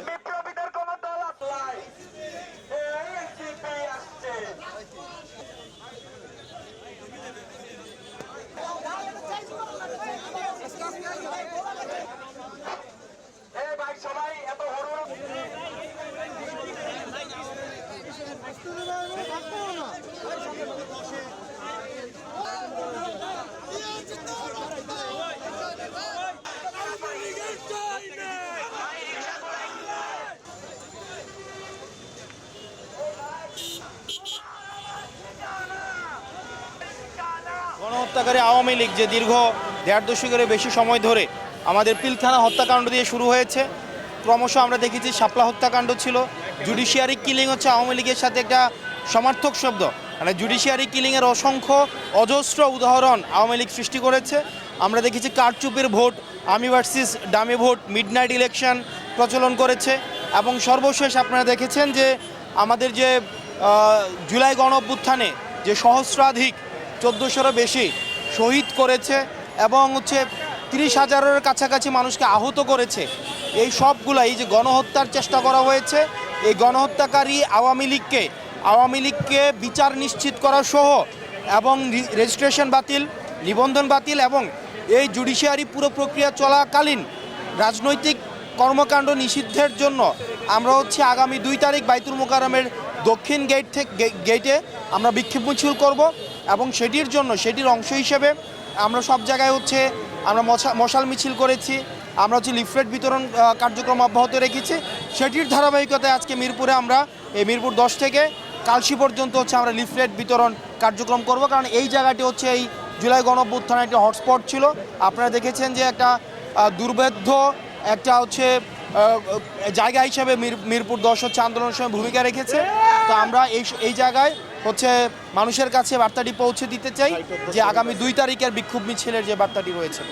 বিপ্লবীদের কোন দল আসলাই আসছে। সবাই এত গণহত্যাকারী আওয়ামী লীগ যে দীর্ঘ ১.৫ দশকের বেশি সময় ধরে আমাদের পিলখানা হত্যাকাণ্ড দিয়ে শুরু হয়েছে, ক্রমশ আমরা দেখেছি শাপলা হত্যাকাণ্ড ছিল। জুডিশিয়ারি কিলিং হচ্ছে আওয়ামী লীগের সাথে একটা সমার্থক শব্দ, মানে জুডিশিয়ারি কিলিংয়ের অসংখ্য অজস্র উদাহরণ আওয়ামী লীগ সৃষ্টি করেছে। আমরা দেখেছি কারচুপির ভোট, আমি versus dummy vote, midnight election প্রচলন করেছে এবং সর্বশেষ আপনারা দেখেছেন যে আমাদের যে জুলাই গণঅভ্যুত্থানে যে সহস্রাধিক ১৪০০রও বেশি শহীদ করেছে এবং হচ্ছে ৩০,০০০-এর কাছাকাছি মানুষকে আহত করেছে। এই সবগুলা এই যে গণহত্যার চেষ্টা করা হয়েছে, এই গণহত্যাকারী আওয়ামী লীগকে বিচার নিশ্চিত করা সহ এবং রেজিস্ট্রেশন বাতিল, নিবন্ধন বাতিল এবং এই জুডিশিয়ারি পুরো প্রক্রিয়া চলাকালীন রাজনৈতিক কর্মকাণ্ড নিষিদ্ধের জন্য আমরা হচ্ছে আগামী ২ তারিখ বাইতুল মোকাররমের দক্ষিণ গেটে আমরা বিক্ষোভ মিছিল করব এবং সেটির অংশ হিসেবে আমরা সব জায়গায় হচ্ছে আমরা মশাল মিছিল করেছি, আমরা হচ্ছে লিফলেট বিতরণ কার্যক্রম অব্যাহত রেখেছি। সেটির ধারাবাহিকতায় আজকে মিরপুরে আমরা এই মিরপুর ১০ থেকে কালশি পর্যন্ত হচ্ছে আমরা লিফলেট বিতরণ কার্যক্রম করব, কারণ এই জায়গাটি হচ্ছে এই জুলাই গণঅভ্যুত্থানের একটা হটস্পট ছিল। আপনারা দেখেছেন যে একটা দুর্ভেদ্য একটা হচ্ছে জায়গা হিসেবে মিরপুর ১০ হচ্ছে আন্দোলনের সময় ভূমিকা রেখেছে। তো আমরা এই জায়গায় হচ্ছে মানুষের কাছে বার্তাটি পৌঁছে দিতে চাই যে আগামী ২ তারিখের বিক্ষোভ মিছিলের যে বার্তাটি রয়েছে।